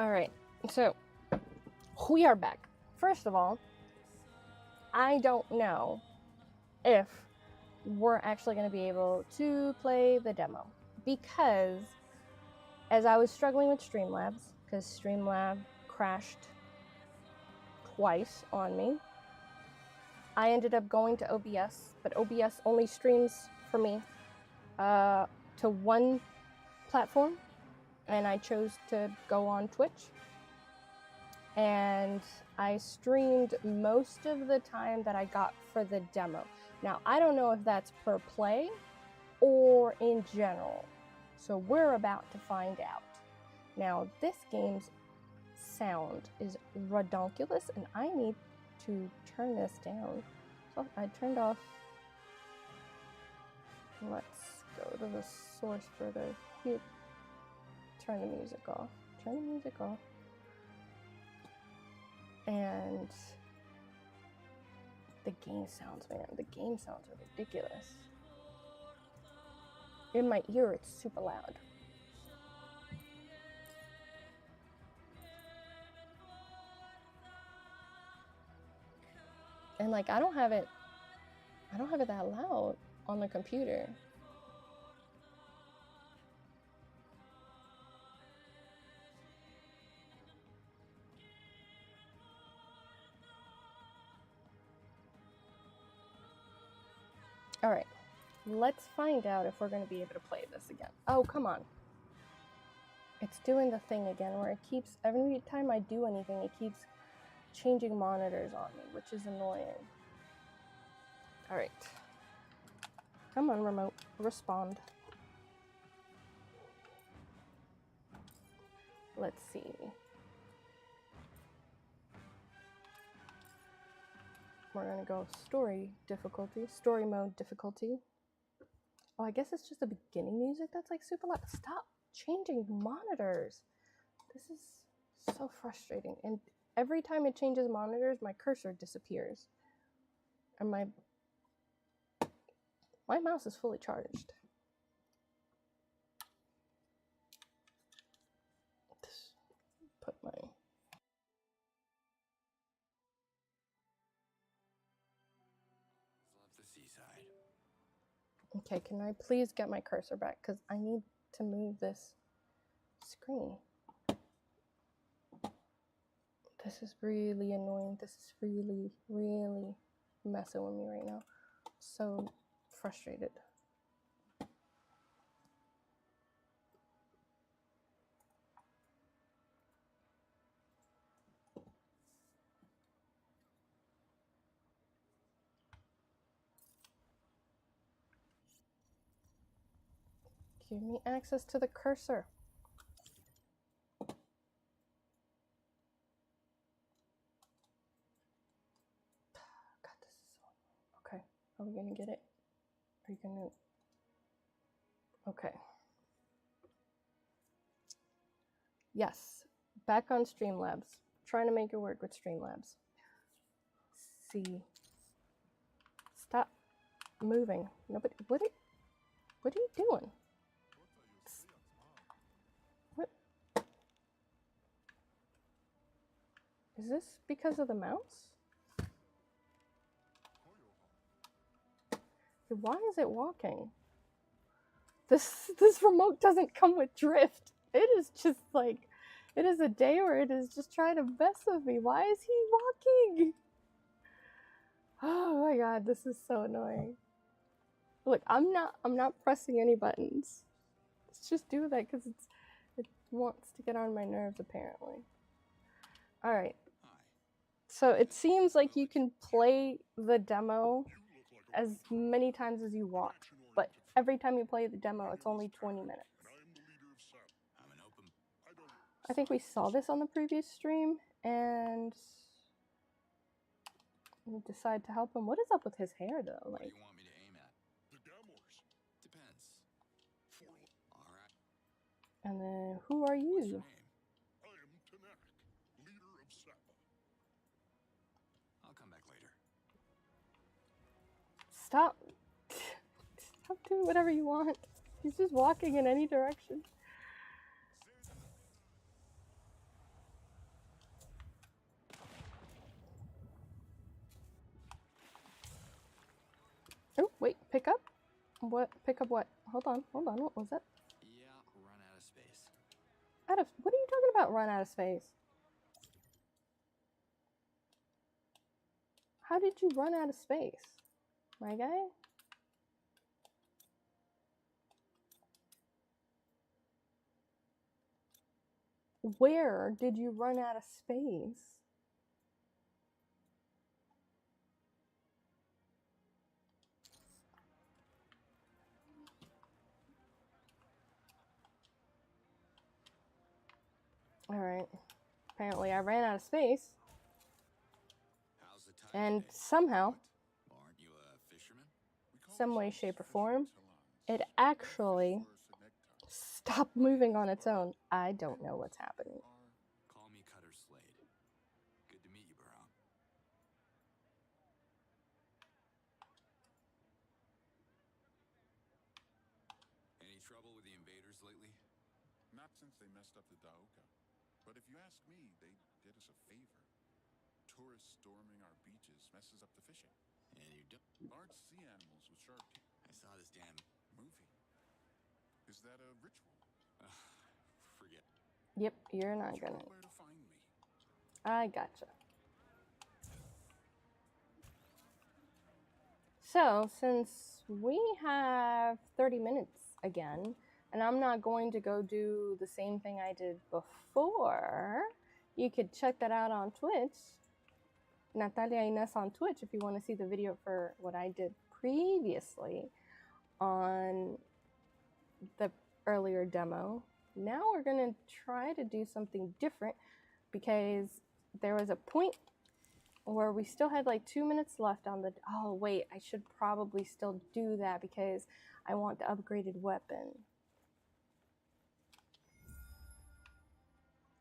All right, so we are back. First of all, I don't know if we're actually going to be able to play the demo because as I was struggling with Streamlabs, because Streamlabs crashed twice on me, I ended up going to OBS, but OBS only streams for me to one platform, and I chose to go on Twitch. And I streamed most of the time that I got for the demo. Now, I don't know if that's per play or in general, so we're about to find out. Now, this game's sound is redonkulous, and I need to turn this down. So I turned off. Let's go to the source further. Here. Turn the music off. Turn the music off. And the game sounds, man, the game sounds are ridiculous. In my ear, it's super loud. And like, I don't have it that loud on the computer. All right, let's find out if we're going to be able to play this again. Oh, come on. It's doing the thing again where it keeps, every time I do anything, it keeps changing monitors on me, which is annoying. All right. Come on, remote, respond. Let's see. We're gonna go story mode difficulty. Oh, I guess it's just the beginning music that's like super loud. Stop changing monitors. This is so frustrating. And every time it changes monitors, my cursor disappears. And my mouse is fully charged. Just put my... Okay, can I please get my cursor back? Because I need to move this screen. This is really annoying. This is really, really messing with me right now. So frustrated. Give me access to the cursor. God, this is so annoying. Okay, are we gonna get it? Are you gonna? Okay. Yes, back on Streamlabs. Trying to make it work with Streamlabs. See. Stop moving. Nobody. What are you doing? What? Is this because of the mouse? Why is it walking? This remote doesn't come with drift. It is just like, it is a day where it is just trying to mess with me. Why is he walking? Oh my god, this is so annoying. Look, I'm not pressing any buttons. Let's just do that because it wants to get on my nerves apparently. All right. So it seems like you can play the demo as many times as you want, but every time you play the demo, it's only 20 minutes. I think we saw this on the previous stream, and we decided to help him. What is up with his hair, though? Like, and then, who are you? Stop. Stop doing whatever you want. He's just walking in any direction. Pick up? What? Pick up what? Hold on. What was that? Yeah, run out of space. What are you talking about, run out of space? How did you run out of space, my guy? Where did you run out of space? All right. Apparently I ran out of space. How's the tide And today? somehow, Aren't you a fisherman? some way, shape, or form, it actually stopped moving on its own. I don't know what's happening. Call me Cutter Slade. Good to meet you, Brown. Any trouble with the invaders lately? Not since they messed up the Daoka. But if you ask me, they did us a favor. Tourists storming our beaches messes up the fishing. And you don't. Large sea animals with sharp teeth. I saw this damn Movie. Is that a ritual? forget. Yep, you're not You know gonna. where to find me. I gotcha. So, since we have 30 minutes again, and I'm not going to go do the same thing I did before, you could check that out on Twitch. Natalia Ines on Twitch if you want to see the video for what I did previously on the earlier demo. Now we're going to try to do something different because there was a point where we still had like 2 minutes left on the... Oh, wait, I should probably still do that because I want the upgraded weapon.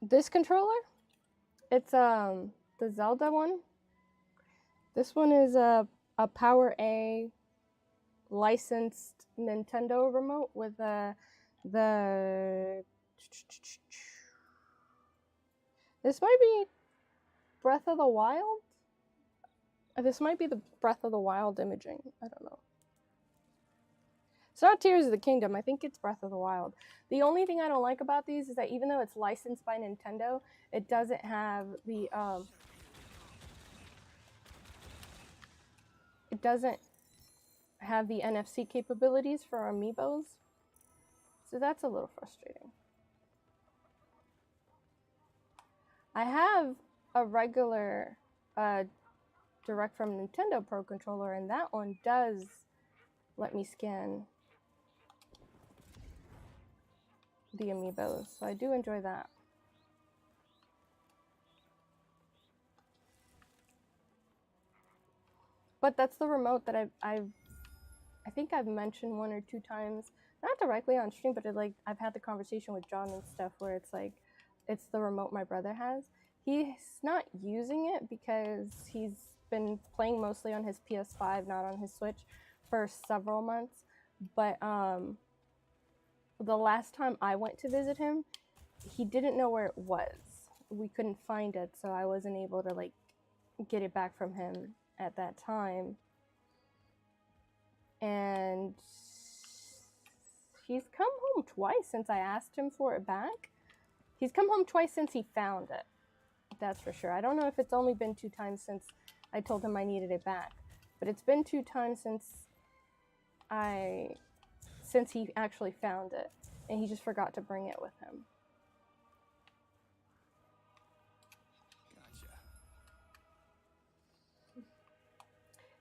This controller, it's the Zelda one. This one is a Power A licensed Nintendo remote with the this might be Breath of the Wild. This might be the Breath of the Wild imaging. I don't know. It's not Tears of the Kingdom. I think it's Breath of the Wild. The only thing I don't like about these is that even though it's licensed by Nintendo, it doesn't have the NFC capabilities for amiibos. So that's a little frustrating. I have a regular direct from Nintendo Pro controller, and that one does let me scan the amiibos, so I do enjoy that. But that's the remote that I think I've mentioned 1 or 2 times, not directly on stream, but I've had the conversation with John and stuff where it's like, it's the remote my brother has. He's not using it because he's been playing mostly on his PS5, not on his Switch, for several months. But the last time I went to visit him, he didn't know where it was. We couldn't find it, so I wasn't able to like get it back from him at that time. And he's come home twice since I asked him for it back. He's come home twice since he found it. That's for sure. I don't know if it's only been 2 times since I told him I needed it back, but it's been 2 times since he actually found it, and he just forgot to bring it with him. Gotcha.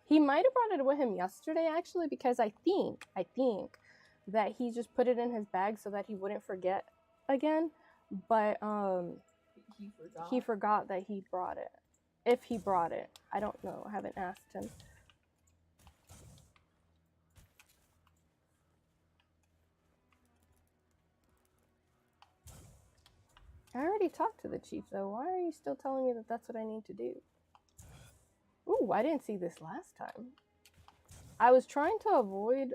He might have brought it with him yesterday, actually, because I think that he just put it in his bag so that he wouldn't forget again. But he forgot that he brought it. If he brought it, I don't know. I haven't asked him. I already talked to the chief, though. Why are you still telling me that that's what I need to do? Ooh, I didn't see this last time. I was trying to avoid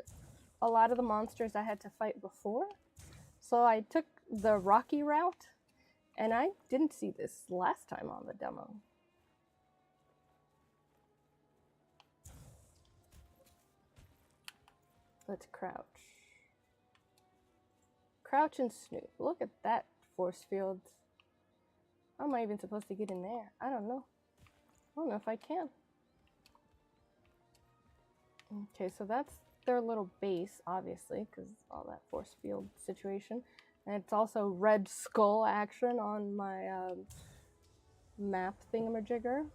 a lot of the monsters I had to fight before, so I took the rocky route, and I didn't see this last time on the demo. Let's crouch. Crouch and snoop. Look at that force field. How am I even supposed to get in there? I don't know. I don't know if I can. Okay, so that's their little base, obviously, because all that force field situation. And it's also red skull action on my map thingamajigger.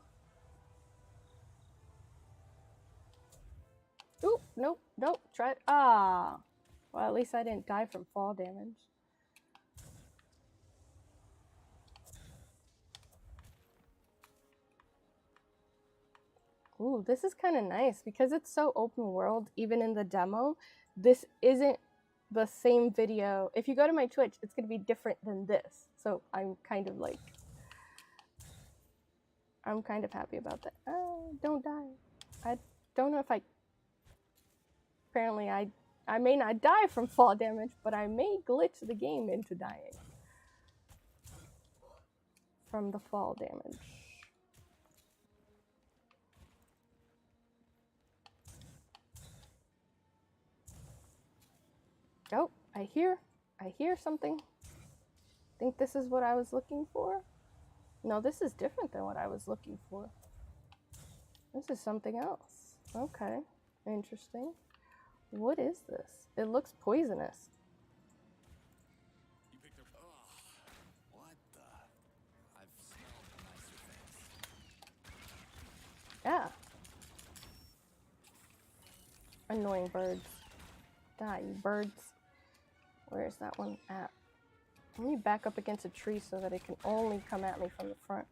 Oop, nope, nope, try it. Ah! Well, at least I didn't die from fall damage. Ooh, this is kind of nice because it's so open world, even in the demo. This isn't the same video. If you go to my Twitch, it's going to be different than this. So I'm kind of like, I'm kind of happy about that. Don't die. I don't know if apparently I may not die from fall damage, but I may glitch the game into dying from the fall damage. Oh, I hear something. Think this is what I was looking for? No, this is different than what I was looking for. This is something else. Okay, interesting. What is this? It looks poisonous. You picked up. Oh, what the? I've smelled nicer things. Yeah. Annoying birds. Die, you birds. Where is that one at? Let me back up against a tree so that it can only come at me from the front.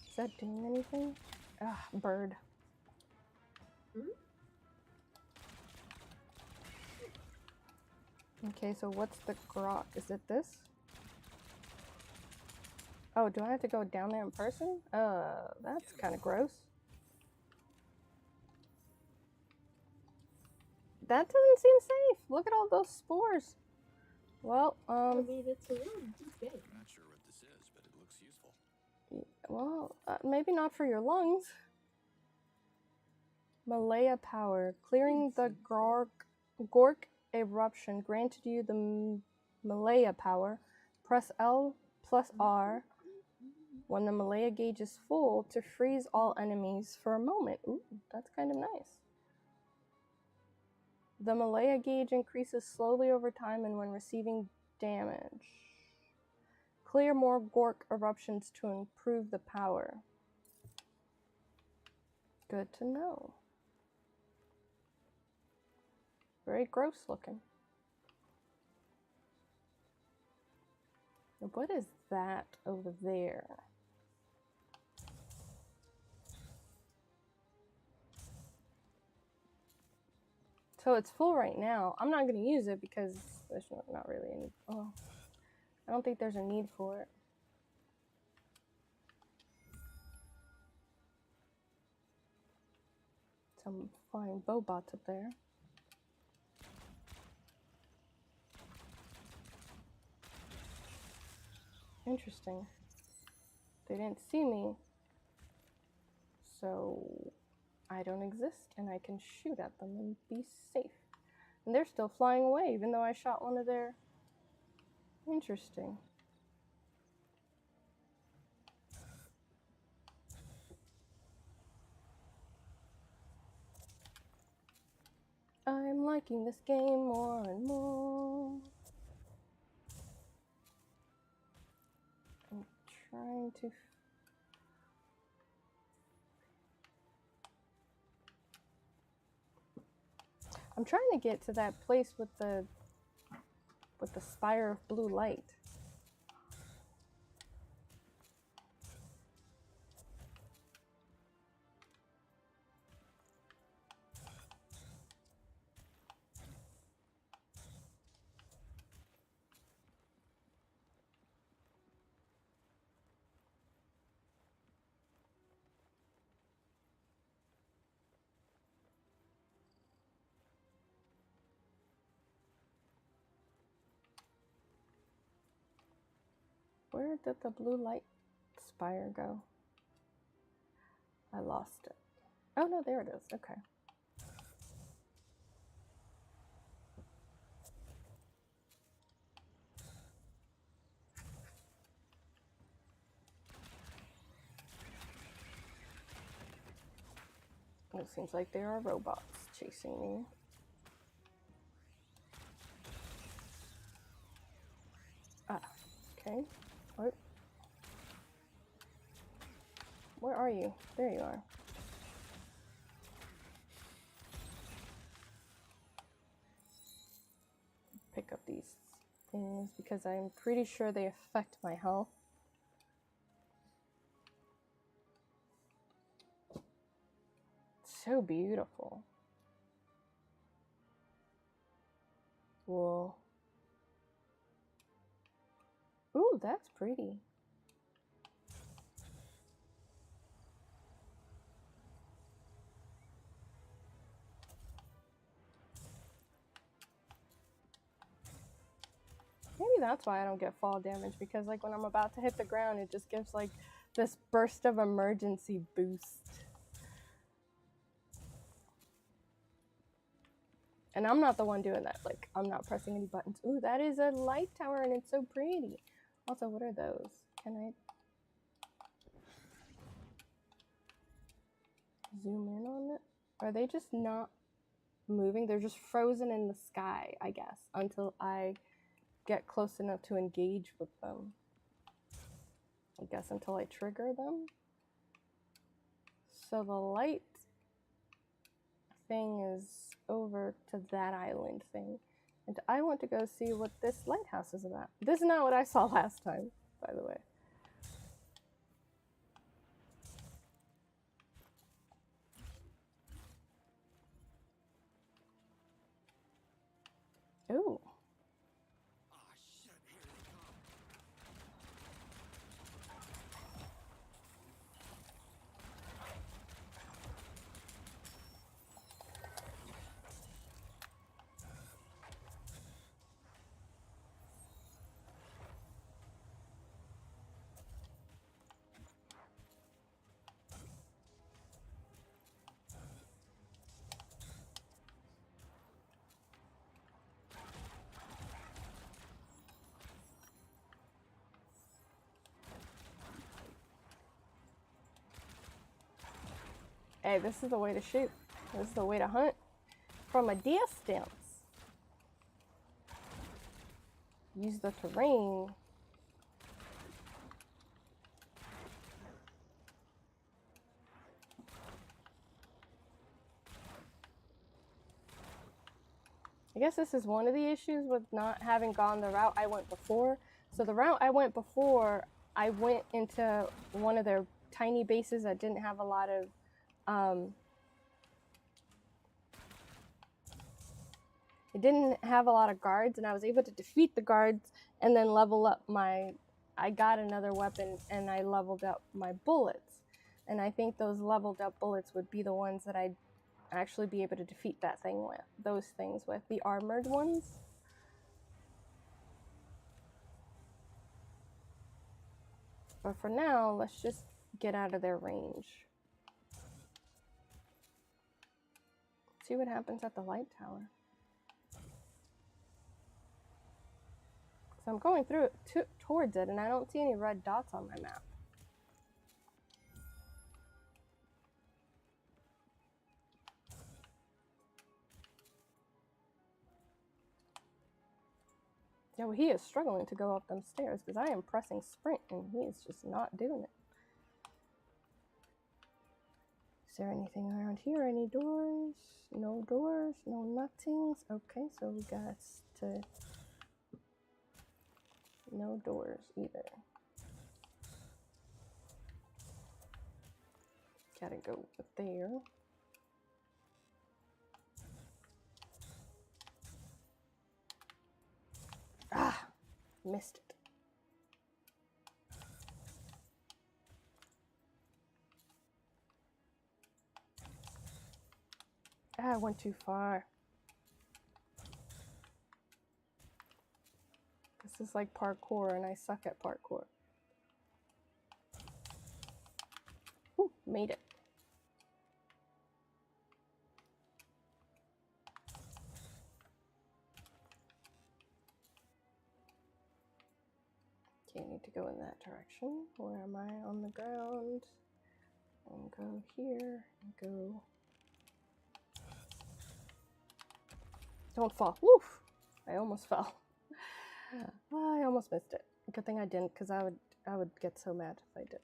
Is that doing anything? Ah, bird. Okay, so what's the grok? Is it this? Oh, do I have to go down there in person? That's kind of gross. That doesn't seem safe. Look at all those spores. Well, I mean, it's a little too big. I'm not sure what this is, but it looks useful. well, maybe not for your lungs. Malaya power. Clearing the Gork eruption granted you the Malaya power. Press L plus R when the Malaya gauge is full to freeze all enemies for a moment. Ooh, that's kind of nice. The Malaya gauge increases slowly over time and when receiving damage. Clear more Gork eruptions to improve the power. Good to know. Very gross looking. What is that over there? So it's full right now. I'm not going to use it because there's not really any. Oh, I don't think there's a need for it. Some flying bobots up there. Interesting. They didn't see me, so I don't exist and I can shoot at them and be safe. And they're still flying away even though I shot one of their... Interesting. I'm liking this game more and more. I'm trying to... I'm trying to get to that place with the spire of blue light. Where did the blue light spire go? I lost it. Oh no, there it is. Okay. It seems like there are robots chasing me. Ah, okay. What? Where are you? There you are. Pick up these things because I'm pretty sure they affect my health. So beautiful. Whoa. Ooh, that's pretty. Maybe that's why I don't get fall damage, because like when I'm about to hit the ground, it just gives like this burst of emergency boost. And I'm not the one doing that. Like, I'm not pressing any buttons. Ooh, that is a light tower and it's so pretty. Also, what are those? Can I zoom in on it? Are they just not moving? They're just frozen in the sky, I guess, until I get close enough to engage with them. I guess until I trigger them. So the light thing is over to that island thing. And I want to go see what this lighthouse is about. This is not what I saw last time, by the way. Ooh. Hey, this is the way to shoot. This is the way to hunt from a distance. Use the terrain. I guess this is one of the issues with not having gone the route I went before. So the route I went before, I went into one of their tiny bases that didn't have a lot of it didn't have a lot of guards, and I was able to defeat the guards and then level up my, I got another weapon and I leveled up my bullets. And I think those leveled up bullets would be the ones that I'd actually be able to defeat that thing with, those things with, the armored ones. But for now, let's just get out of their range. See what happens at the light tower. So I'm going through it towards it, and I don't see any red dots on my map. No, he is struggling to go up them stairs because I am pressing sprint and he is just not doing it. Is there anything around here? Any doors? No doors, no nothings. Okay, so we got to... No doors either. Gotta go there. Ah, missed it. Ah, I went too far. This is like parkour and I suck at parkour. Made it. Okay, I need to go in that direction. Where am I? On the ground. And go here. And go. Don't fall. Woof! I almost fell. I almost missed it. Good thing I didn't, because I would get so mad if I did.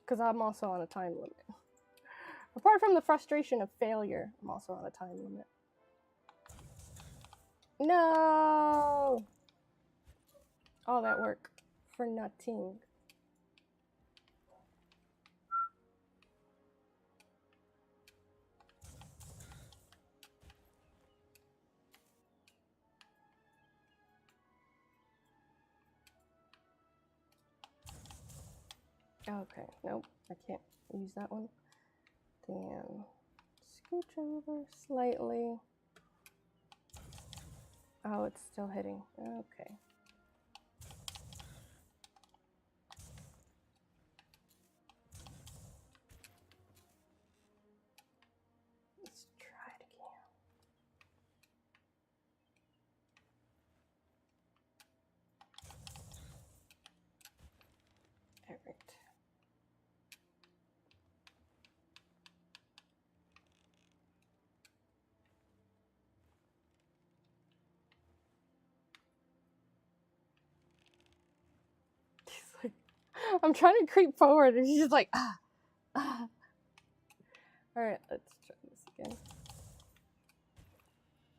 Because I'm also on a time limit. Apart from the frustration of failure, I'm also on a time limit. No! All that work for nothing. Okay, nope, I can't use that one. Then scooch over slightly. Oh, it's still hitting. Okay. Let's try it again. All right. He's like, I'm trying to creep forward, and he's just like, ah, ah. All right, let's try this again.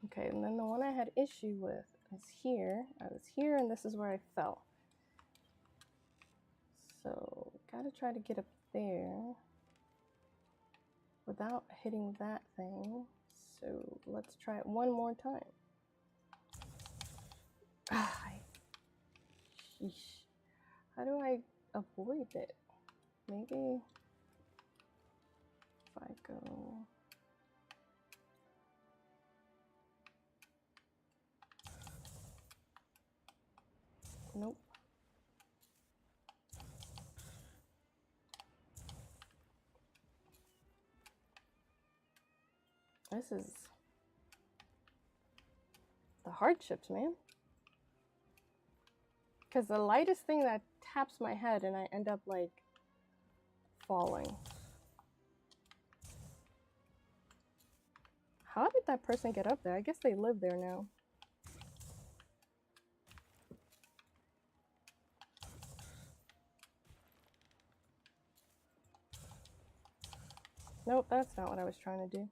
Okay, and then the one I had issue with is here. I was here, and this is where I fell. So, gotta try to get up there without hitting that thing. So, let's try it one more time. Ah, sheesh. How do I avoid it? Maybe if I go... Nope. This is the hardships, man. Because the lightest thing that taps my head and I end up like falling. How did that person get up there? I guess they live there now. Nope, that's not what I was trying to do.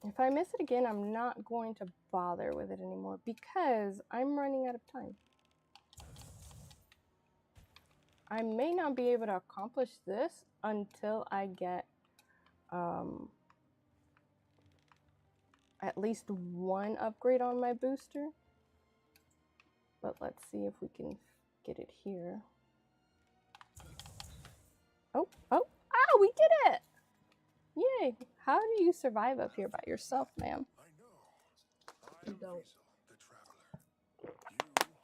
If I miss it again, I'm not going to bother with it anymore because I'm running out of time. I may not be able to accomplish this until I get at least one upgrade on my booster. But let's see if we can get it here. Oh, we did it! Yay! How do you survive up here by yourself, ma'am? I know. You I'm don't. Weasel, the traveler. You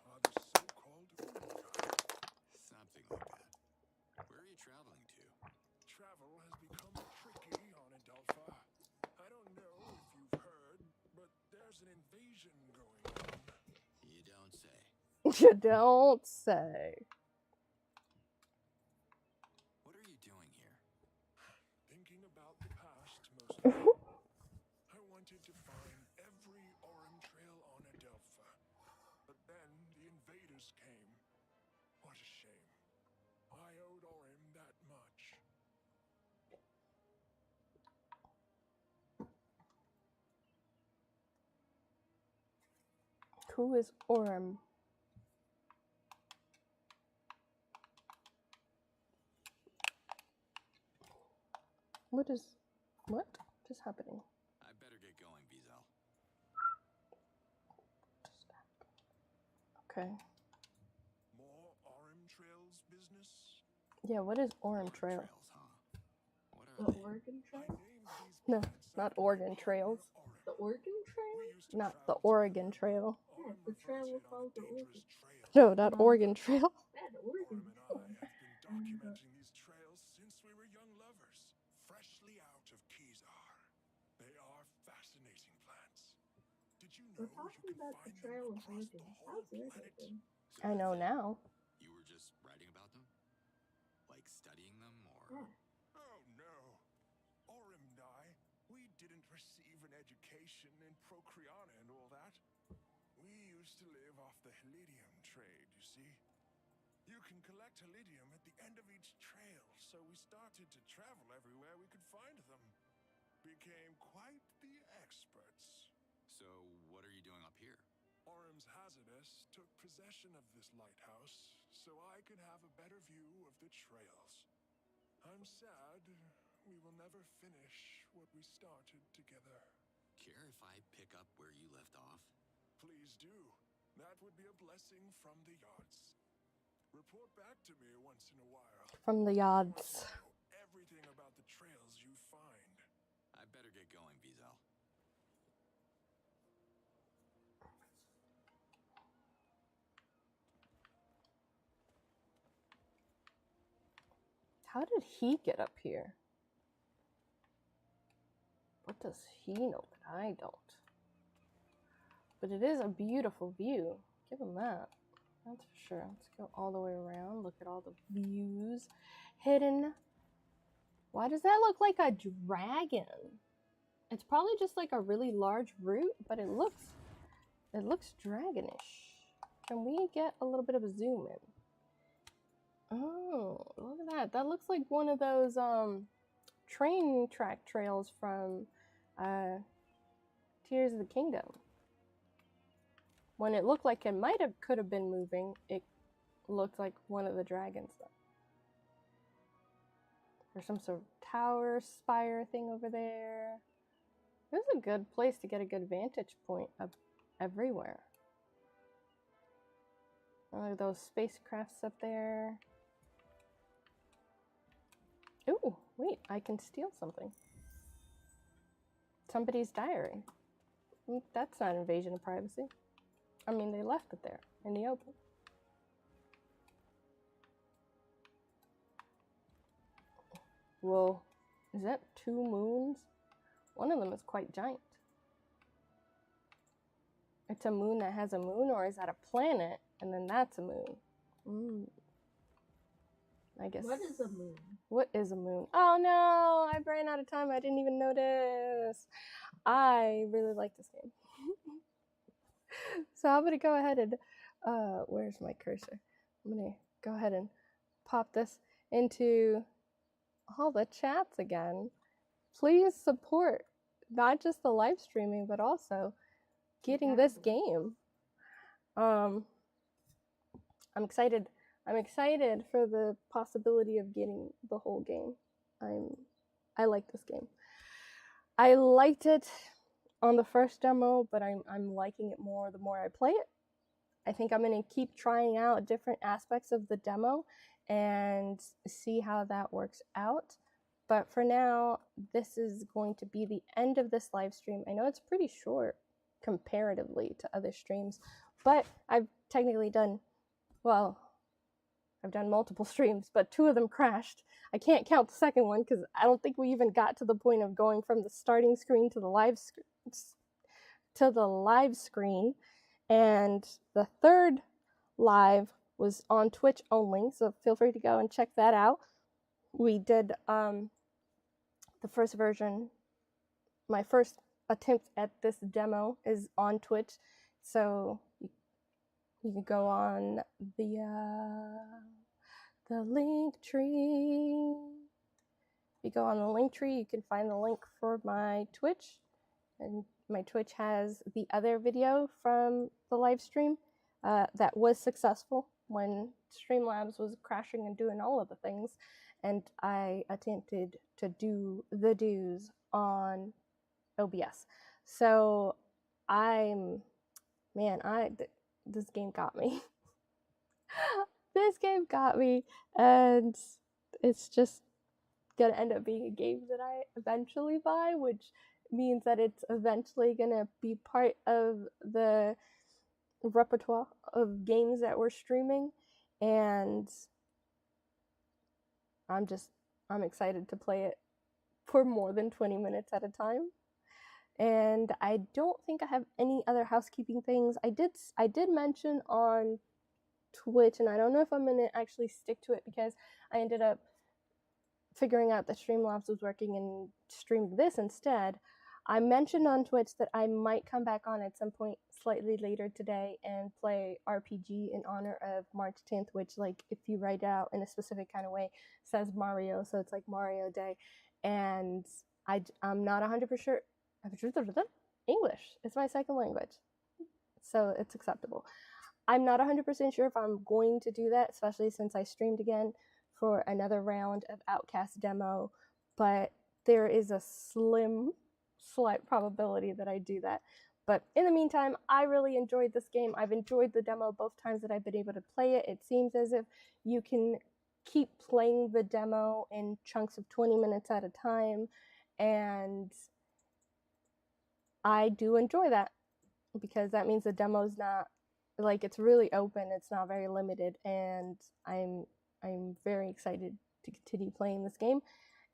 are the so-called food guide. Something like that. Where are you traveling to? Travel has become tricky on Adelpha. I don't know if you've heard, but there's an invasion going on. You don't say. You don't say. What are you doing here? Thinking about the past mostly. I wanted to find every Aurum trail on Adelpha. But then the invaders came. What a shame. I owed Aurum that much. Who is Aurum? What is happening? I better get going, Bezel. Okay. More Aurum trails business? Yeah, what is Aurum Trail? Trails, huh? What are The they? Oregon I Trail? named these No, plants not after Oregon the Trails. Aurum. The Oregon Trail? We used to Not the travel Oregon together. Trail. Yeah, Orem the trail will reverted on follow the dangerous Oregon. trails. No, not Um, Oregon Trail. Yeah, the Oregon Orem and Trail. I have been documenting these trails since we were young lovers, freshly out of Kezar. They are fascinating plants. Did you know We're talking you can about the find trail them of across Oregon. the whole Sounds planet? irritating. So I know that's it? now. You were just writing about them? Like studying them, or? Yeah. Oh no. Orem and I, we didn't receive an education in Procreana and all that. We used to live off the Helidium trade, you see. You can collect Helidium at the end of each trail, so we started to travel everywhere we could find them. Became quite the experts. So what are you doing up here? Orem's Hazardous took possession of this lighthouse so I could have a better view of the trails. I'm sad we will never finish what we started together. Care if I pick up where you left off? Please do. That would be a blessing from the yards. Report back to me once in a while. From the I want yards. to know everything about the trails you find. I better get going, Vizel. How did he get up here? What does he know that I don't? But it is a beautiful view. Give him that. That's for sure. Let's go all the way around. Look at all the views. Hidden. Why does that look like a dragon? It's probably just like a really large root, but it looks dragonish. Can we get a little bit of a zoom in? Oh, look at that. That looks like one of those train track trails from Tears of the Kingdom. When it looked like it could have been moving, it looked like one of the dragons. There's some sort of tower, spire thing over there. This is a good place to get a good vantage point of everywhere. Look at those spacecrafts up there. Ooh, wait, I can steal something. Somebody's diary. That's not invasion of privacy. I mean, they left it there in the open. Whoa, is that 2 moons? One of them is quite giant. It's a moon that has a moon, or is that a planet and then that's a moon? I guess. What is a moon? What is a moon? Oh no, I ran out of time. I didn't even notice. I really like this game. So I'm gonna go ahead and, where's my cursor? I'm gonna go ahead and pop this into all the chats again. Please support not just the live streaming, but also getting this game. I'm excited. I'm excited for the possibility of getting the whole game. I like this game. I liked it on the first demo, but I'm liking it more the more I play it. I think I'm going to keep trying out different aspects of the demo and see how that works out. But for now, this is going to be the end of this live stream. I know it's pretty short comparatively to other streams, but I've technically done, well, I've done multiple streams, but 2 of them crashed. I can't count the second one because I don't think we even got to the point of going from the starting screen to the live screen. And the third live was on Twitch only, so feel free to go and check that out. We did the first version. My first attempt at this demo is on Twitch, so you can go on the link tree. If you go on the link tree, you can find the link for my Twitch, and my Twitch has the other video from the live stream that was successful when Streamlabs was crashing and doing all of the things, and I attempted to do the do's on OBS. So this game got me. This game got me, and it's just gonna end up being a game that I eventually buy, which means that it's eventually gonna be part of the repertoire of games that we're streaming, and I'm excited to play it for more than 20 minutes at a time. And I don't think I have any other housekeeping things. I did mention on Twitch, and I don't know if I'm gonna actually stick to it because I ended up figuring out that Streamlabs was working and streamed this instead. I mentioned on Twitch that I might come back on at some point slightly later today and play RPG in honor of March 10th, which, like, if you write it out in a specific kind of way, says Mario, so it's like Mario Day. And I'm not 100% sure. English is my second language, so it's acceptable. I'm not 100% sure if I'm going to do that, especially since I streamed again for another round of OUTCAST demo, but there is a slight probability that I do that. But in the meantime, I really enjoyed this game. I've enjoyed the demo both times that I've been able to play it. It seems as if you can keep playing the demo in chunks of 20 minutes at a time, and I do enjoy that because that means the demo's not, like, it's really open, it's not very limited, and I'm very excited to continue playing this game.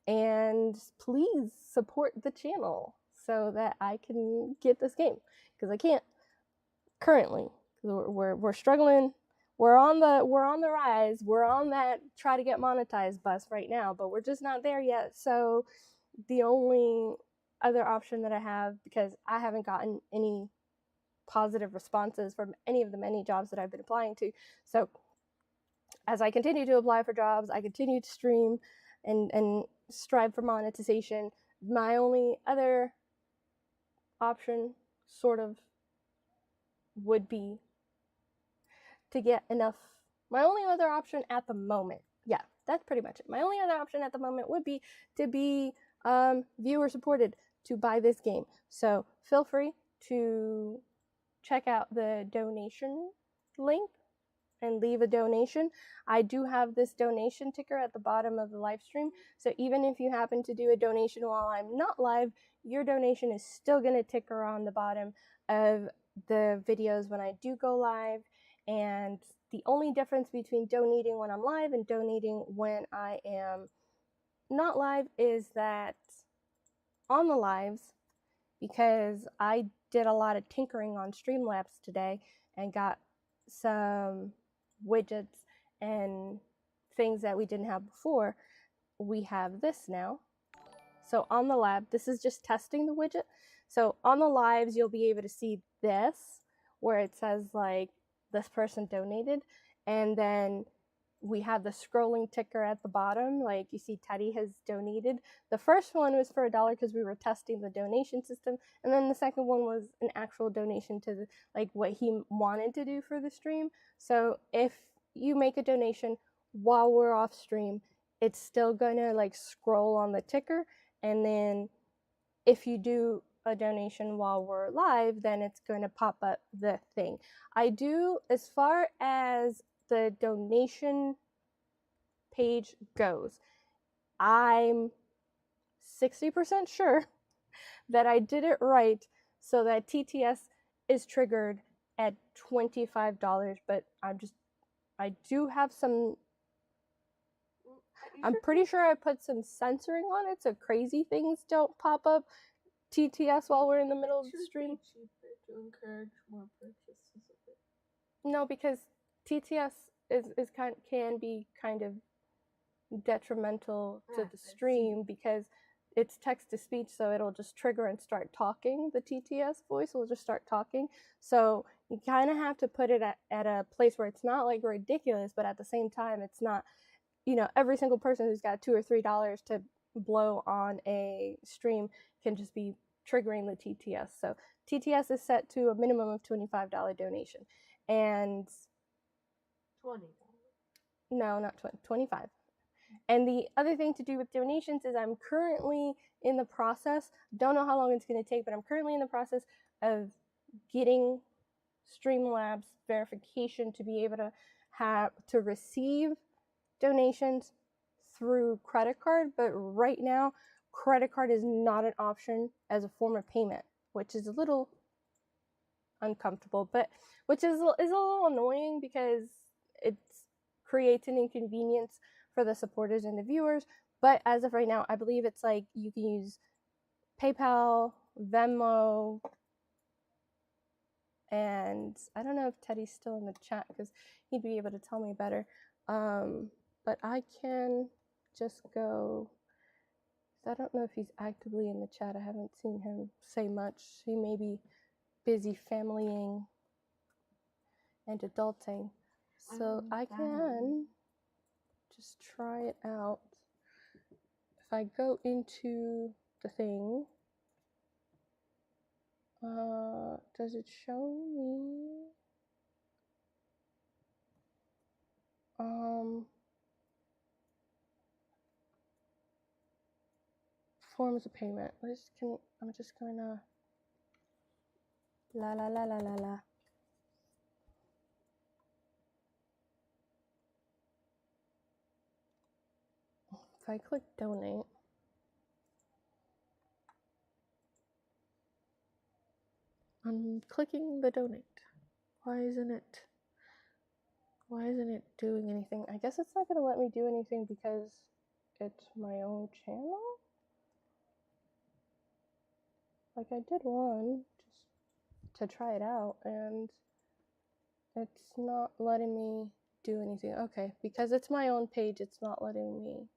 And please support the channel so that I can get this game, because I can't currently. We're struggling. We're on the rise. We're on that try to get monetized bus right now, but we're just not there yet. So the only other option that I have, because I haven't gotten any positive responses from any of the many jobs that I've been applying to. So as I continue to apply for jobs, I continue to stream and strive for monetization. My only other option sort of would be to get enough. My only other option at the moment, yeah, that's pretty much it. My only other option at the moment would be to be viewer supported to buy this game. So feel free to check out the donation link and leave a donation. I do have this donation ticker at the bottom of the live stream, so even if you happen to do a donation while I'm not live, your donation is still going to ticker on the bottom of the videos when I do go live. And the only difference between donating when I'm live and donating when I am not live is that on the lives, because I did a lot of tinkering on Streamlabs today and got some widgets and things that we didn't have before, we have this now. So on the lab, this is just testing the widget. So on the lives, you'll be able to see this, where it says, like, this person donated, and then we have the scrolling ticker at the bottom, like you see Teddy has donated. The first one was for $1 because we were testing the donation system, and then the second one was an actual donation to like what he wanted to do for the stream. So if you make a donation while we're off stream, it's still gonna like scroll on the ticker, and then if you do a donation while we're live, then it's going to pop up the thing. I do, as far as the donation page goes, I'm 60% sure that I did it right, so that TTS is triggered at $25, but I do have some, I'm pretty sure I put some censoring on it so crazy things don't pop up TTS while we're in the middle of the stream. Cheaper to encourage more purchases of it. No, because TTS can be kind of detrimental to the stream because it's text to speech, so it'll just trigger and start talking. The TTS voice will just start talking. So you kind of have to put it at a place where it's not like ridiculous, but at the same time, it's not, you know, every single person who's got $2 or $3 to blow on a stream can just be triggering the TTS. So TTS is set to a minimum of $25 donation. And $20. no, not 20, 25. And the other thing to do with donations is I'm currently in the process, don't know how long it's going to take, but I'm currently in the process of getting Streamlabs verification to be able to receive donations through credit card. But right now, credit card is not an option as a form of payment, which is a little uncomfortable, but which is a little annoying because it creates an inconvenience for the supporters and the viewers. But as of right now, I believe it's like you can use PayPal, Venmo, and I don't know if Teddy's still in the chat because he'd be able to tell me better. But I can just go. I don't know if he's actively in the chat. I haven't seen him say much. He may be busy familying and adulting. So I can just try it out. If I go into the thing, does it show me? Forms of payment. I'm just gonna la la la la la la. If I click donate, I'm clicking the donate. Why isn't it doing anything? I guess it's not gonna let me do anything because it's my own channel. Like I did one just to try it out and it's not letting me do anything. Okay, because it's my own page, it's not letting me.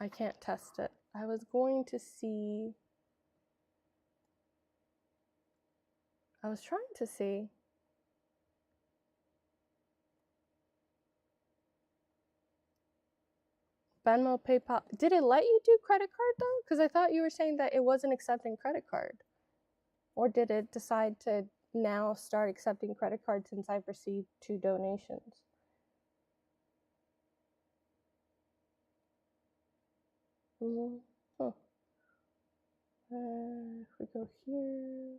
I can't test it. I was going to see. I was trying to see. Venmo, PayPal. Did it let you do credit card though? Because I thought you were saying that it wasn't accepting credit card. Or did it decide to now start accepting credit card since I've received 2 donations? Huh. If we go here,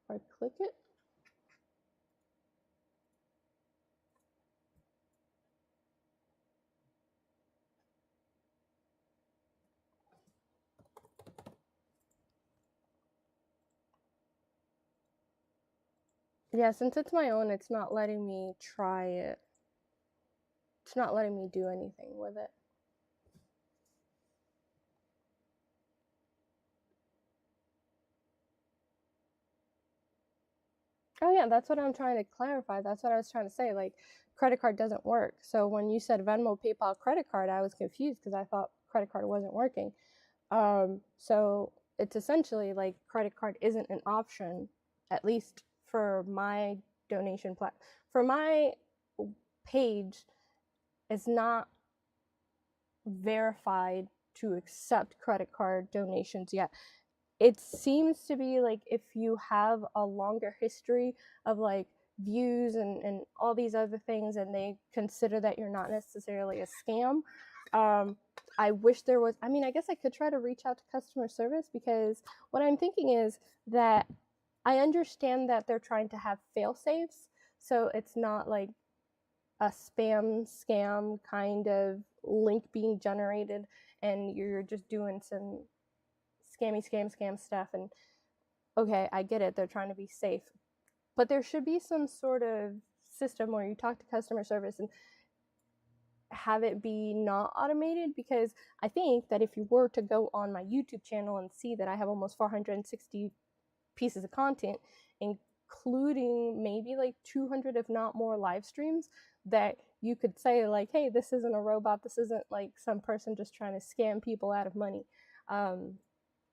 if I click it. Yeah, since it's my own, it's not letting me try it. It's not letting me do anything with it. Oh yeah, that's what I'm trying to clarify. That's what I was trying to say. Like, credit card doesn't work. So when you said Venmo, PayPal, credit card, I was confused because I thought credit card wasn't working. So it's essentially like credit card isn't an option, at least for my donation for my page. It's not verified to accept credit card donations yet. It seems to be like if you have a longer history of like views and all these other things and they consider that you're not necessarily a scam. I wish there was, I mean, I guess I could try to reach out to customer service because what I'm thinking is that I understand that they're trying to have fail safes. So it's not like a scam kind of link being generated and you're just doing some scam stuff. And okay, I get it, they're trying to be safe, but there should be some sort of system where you talk to customer service and have it be not automated, because I think that if you were to go on my YouTube channel and see that I have almost 460 pieces of content, including maybe like 200 if not more live streams, that you could say like, hey, this isn't a robot, this isn't like some person just trying to scam people out of money.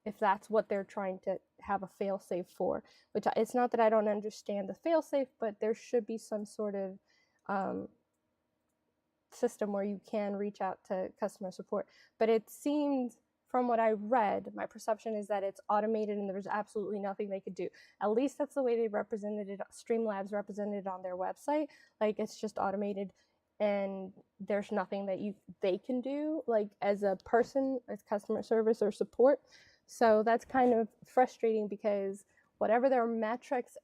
If that's what they're trying to have a fail-safe for, which it's not that I don't understand the fail-safe, but there should be some sort of system where you can reach out to customer support. But it seems, from what I read, my perception is that it's automated and there's absolutely nothing they could do. At least that's the way they represented it. Streamlabs represented it on their website. Like, it's just automated and there's nothing that they can do, like as a person, as customer service or support. So that's kind of frustrating because whatever their metrics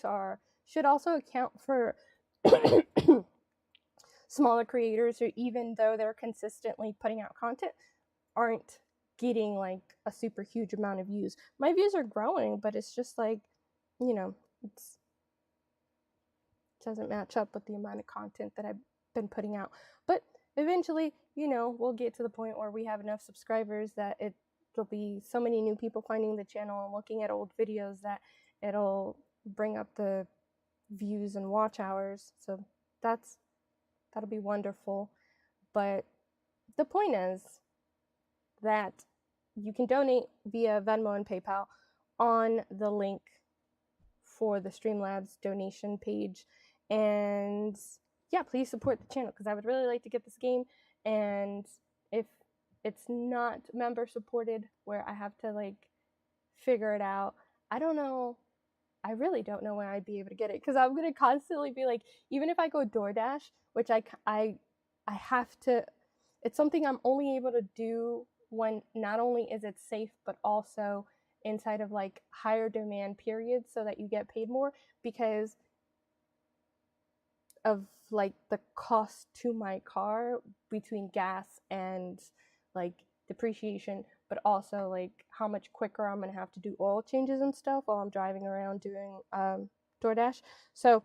are should also account for smaller creators who, even though they're consistently putting out content, aren't getting like a super huge amount of views. My views are growing, but it's just like, you know, it doesn't match up with the amount of content that I've been putting out. But eventually, you know, we'll get to the point where we have enough subscribers that there'll be so many new people finding the channel and looking at old videos that it'll bring up the views and watch hours. So that'll be wonderful. But the point is that you can donate via Venmo and PayPal on the link for the Streamlabs donation page. And yeah, please support the channel because I would really like to get this game. And if it's not member supported, where I have to like figure it out, I don't know. I really don't know when I'd be able to get it because I'm gonna constantly be like, even if I go DoorDash, which I have to, it's something I'm only able to do when not only is it safe, but also inside of like higher demand periods so that you get paid more because of like the cost to my car between gas and like depreciation, but also like how much quicker I'm gonna have to do oil changes and stuff while I'm driving around doing DoorDash. So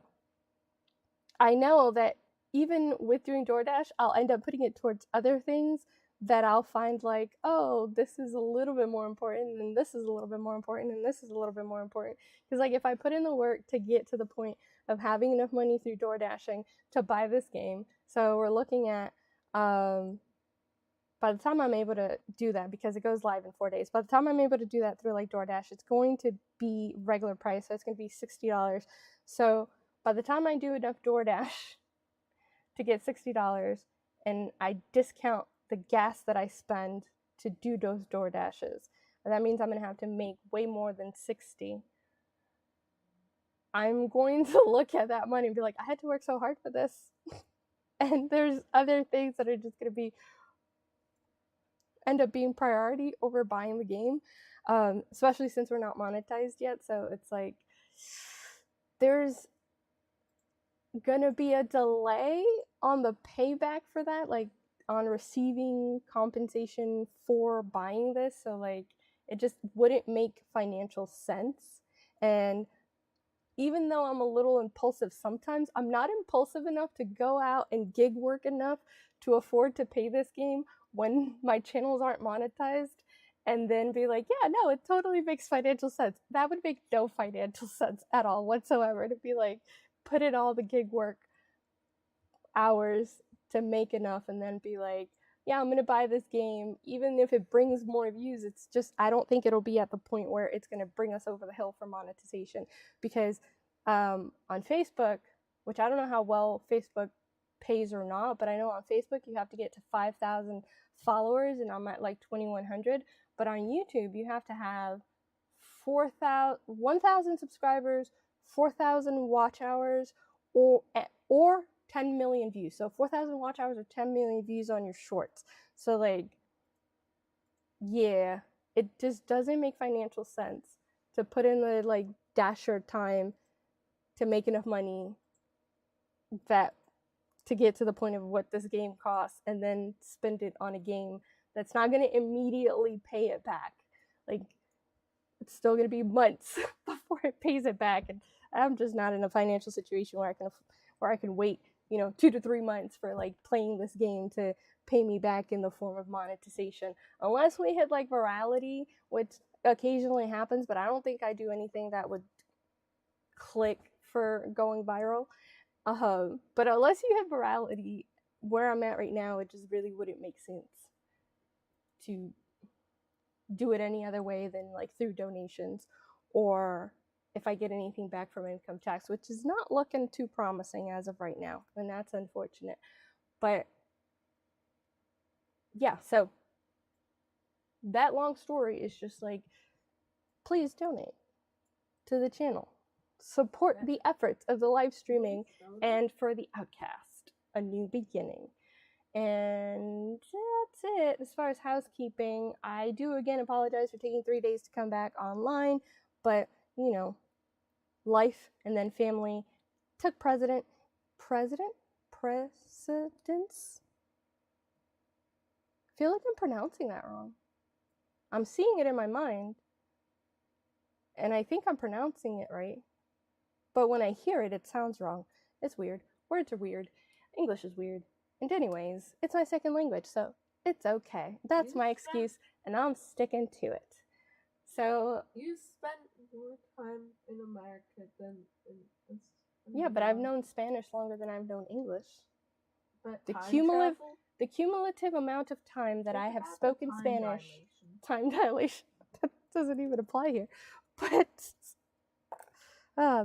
I know that even with doing DoorDash, I'll end up putting it towards other things that I'll find like, oh, this is a little bit more important, and this is a little bit more important, and this is a little bit more important. Because like if I put in the work to get to the point of having enough money through door dashing to buy this game, so we're looking at by the time I'm able to do that, because it goes live in 4 days, by the time I'm able to do that through like DoorDash, it's going to be regular price, so it's going to be $60. So by the time I do enough DoorDash to get $60 and I discount the gas that I spend to do those DoorDashes, that means I'm going to have to make way more than 60. I'm going to look at that money and be like, I had to work so hard for this. And there's other things that are just going to end up being priority over buying the game, especially since we're not monetized yet. So it's like there's gonna be a delay on the payback for that, like on receiving compensation for buying this. So like it just wouldn't make financial sense. And even though I'm a little impulsive sometimes, I'm not impulsive enough to go out and gig work enough to afford to pay this game when my channels aren't monetized and then be like, yeah, no, it totally makes financial sense. That would make no financial sense at all whatsoever, to be like, put in all the gig work hours to make enough and then be like, yeah, I'm gonna buy this game, even if it brings more views. It's just, I don't think it'll be at the point where it's gonna bring us over the hill for monetization. Because on Facebook, which I don't know how well Facebook pays or not, but I know on Facebook you have to get to 5,000 followers, and I'm at like 2,100. But on YouTube you have to have 1,000 subscribers, 4,000 watch hours, or 10 million views. So 4,000 watch hours or 10 million views on your shorts. So like, yeah, it just doesn't make financial sense to put in the like dasher time to make enough money that to get to the point of what this game costs and then spend it on a game that's not going to immediately pay it back. Like, it's still going to be months before it pays it back, and I'm just not in a financial situation where I can wait, 2 to 3 months for like playing this game to pay me back in the form of monetization, unless we hit like virality, which occasionally happens, but I don't think I do anything that would click for going viral. But unless you hit virality, where I'm at right now, it just really wouldn't make sense to do it any other way than like through donations, or if I get anything back from income tax, which is not looking too promising as of right now, and that's unfortunate. But yeah, so that long story is just like, please donate to the channel, support the efforts of the live streaming, and for the OUTCAST, A New Beginning. And that's it as far as housekeeping. I do again apologize for taking 3 days to come back online, but life and then family took precedence precedence. I feel like I'm pronouncing that wrong. I'm seeing it in my mind, and I think I'm pronouncing it right. But when I hear it, it sounds wrong. It's weird. Words are weird. English is weird. And anyways, it's my second language, so it's okay. That's my excuse, and I'm sticking to it. So You spent more time in America than in yeah, but I've known Spanish longer than I've known English. But The time cumulative amount of time that I have spoken Spanish, time dilation, that doesn't even apply here. But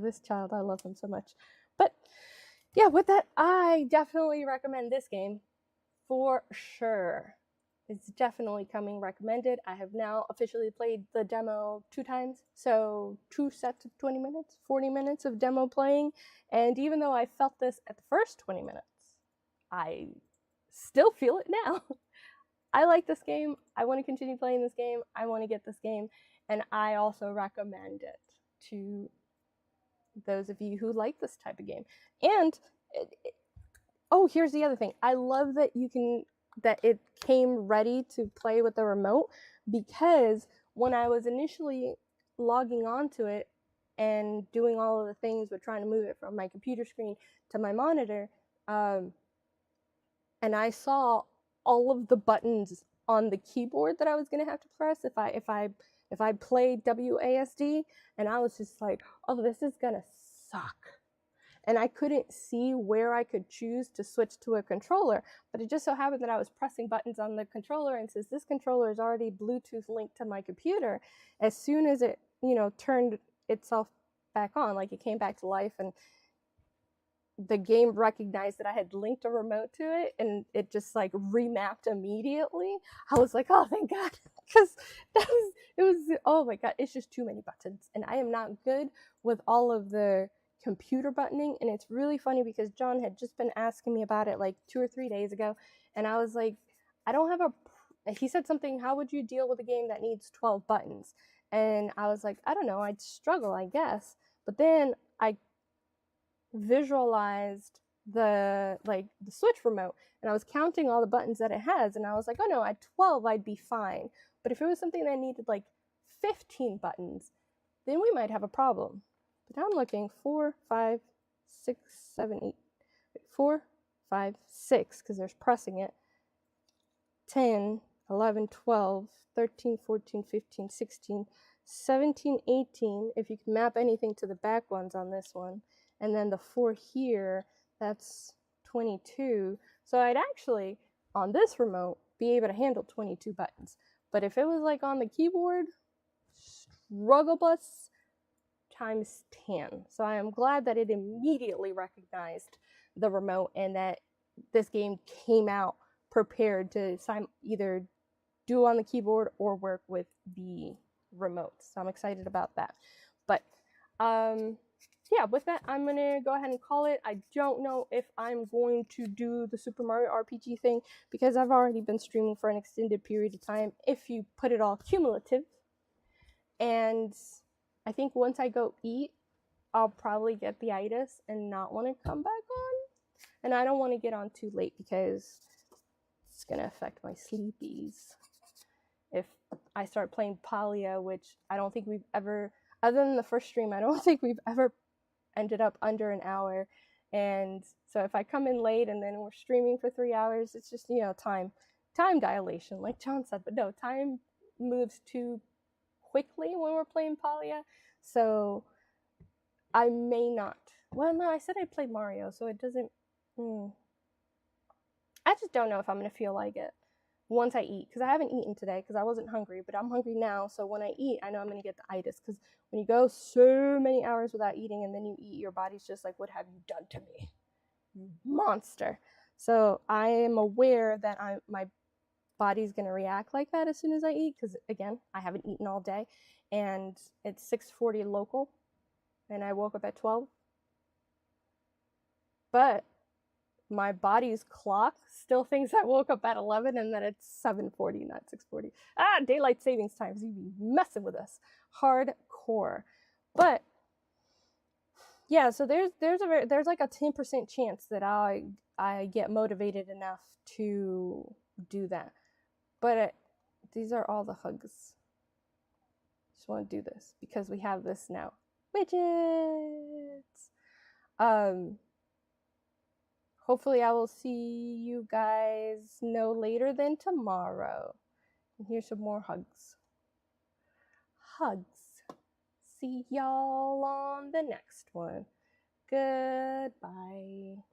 this child, I love him so much. But yeah, with that, I definitely recommend this game for sure. It's definitely coming recommended. I have now officially played the demo 2 times, so 2 sets of 20 minutes, 40 minutes of demo playing, and even though I felt this at the first 20 minutes, I still feel it now. I like this game. I want to continue playing this game. I want to get this game, and I also recommend it to those of you who like this type of game. And oh, here's the other thing. I love that that it came ready to play with the remote, because when I was initially logging onto it and doing all of the things with trying to move it from my computer screen to my monitor, and I saw all of the buttons on the keyboard that I was gonna have to press if I played WASD, and I was just like, oh, this is gonna suck. And I couldn't see where I could choose to switch to a controller, but it just so happened that I was pressing buttons on the controller, and since this controller is already Bluetooth linked to my computer, as soon as it, turned itself back on, like it came back to life, and the game recognized that I had linked a remote to it, and it just like remapped immediately. I was like, oh, thank God, because oh my God, it's just too many buttons, and I am not good with all of the computer buttoning. And it's really funny because John had just been asking me about it like 2 or 3 days ago, and I was like, I don't have he said something, how would you deal with a game that needs 12 buttons? And I was like, I don't know, I'd struggle, I guess. But then I visualized the Switch remote, and I was counting all the buttons that it has, and I was like, oh no, at 12 I'd be fine. But if it was something that needed like 15 buttons, then we might have a problem. But I'm looking 4, 5, 6, 7, 8, 4, 5, 6, because there's pressing it, 10, 11, 12, 13, 14, 15, 16, 17, 18, if you can map anything to the back ones on this one, and then the 4 here, that's 22. So I'd actually, on this remote, be able to handle 22 buttons. But if it was like on the keyboard, struggle bus times 10. So I am glad that it immediately recognized the remote, and that this game came out prepared to either do on the keyboard or work with the remote. So I'm excited about that. But yeah, with that, I'm gonna go ahead and call it. I don't know if I'm going to do the Super Mario RPG thing, because I've already been streaming for an extended period of time, if you put it all cumulative. And I think once I go eat, I'll probably get the itis and not want to come back on. And I don't want to get on too late, because it's gonna affect my sleepies if I start playing Palia, which I don't think we've ever, other than the first stream, I don't think we've ever ended up under an hour. And so if I come in late and then we're streaming for 3 hours, it's just, time dilation, like John said. But no, time moves too quickly when we're playing Palia. So I may not. Well, no, I said I'd play Mario, so it doesn't. I just don't know if I'm gonna feel like it once I eat, because I haven't eaten today because I wasn't hungry, but I'm hungry now. So when I eat, I know I'm gonna get the itis, because when you go so many hours without eating and then you eat, your body's just like, what have you done to me, you monster? So I am aware that my body's gonna react like that as soon as I eat, because again, I haven't eaten all day, and it's 6:40 local, and I woke up at 12. But my body's clock still thinks I woke up at 11 and that it's 7:40, not 6:40. Daylight savings times, you be messing with us hardcore. But yeah, so there's like a 10% chance that I get motivated enough to do that. But these are all the hugs. Just want to do this because we have this now. Widgets. Hopefully I will see you guys no later than tomorrow. And here's some more hugs. Hugs. See y'all on the next one. Goodbye.